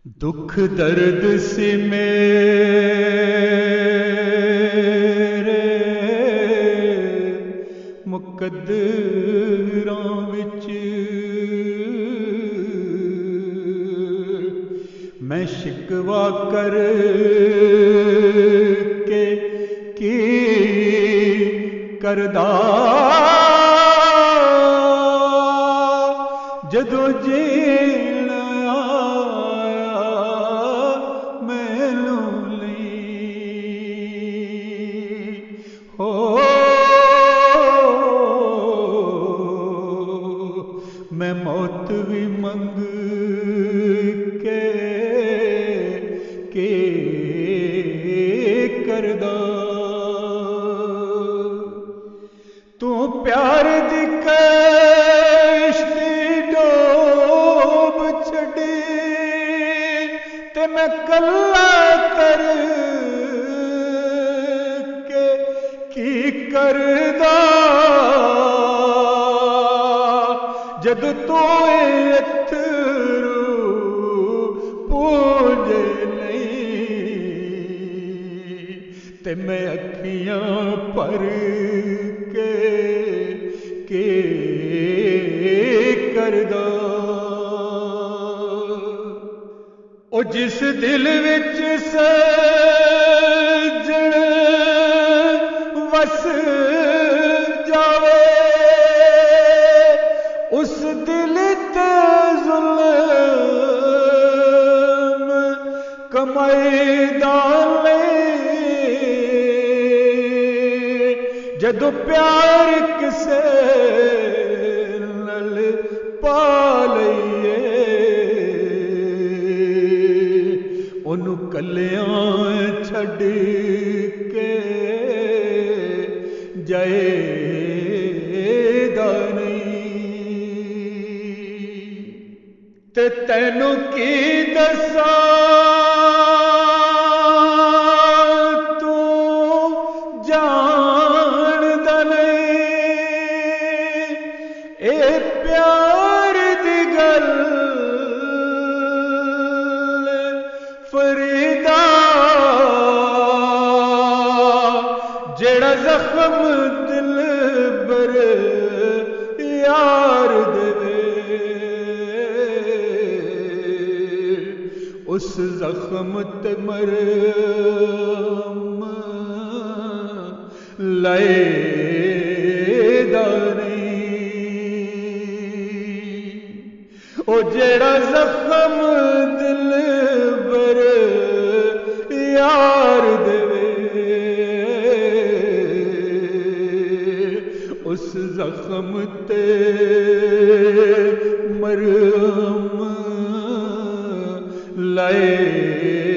दुख दर्द से मेरे मुकद्दरां विच मैं शिकवा कर के की करदा जदों जीण आया मैनू लई हो मैं मौत भी मंग के करदा तू प्यार दी कश्ती डोब छड़ी ते मैं कल्ला तर के की करदा जद तू अथरू पूजे नहीं ते मैं अखियां भर के करदा ओ जिस दिल विच सजण वस जावे उस दिल ते जुल्म कमाईदा जदों प्यार किसे नल पा लईए ओनू कलियां छड़ के जाएगा नहीं ते तैनू की दसा तू प्यार दी गल फरीदा जेड़ा जख्म दिल बर यार देवे उस जख्म ते मरहम लाएदा ओ जेड़ा जख्म दिल बर यार देवे उस जख्म ते मरहम लाए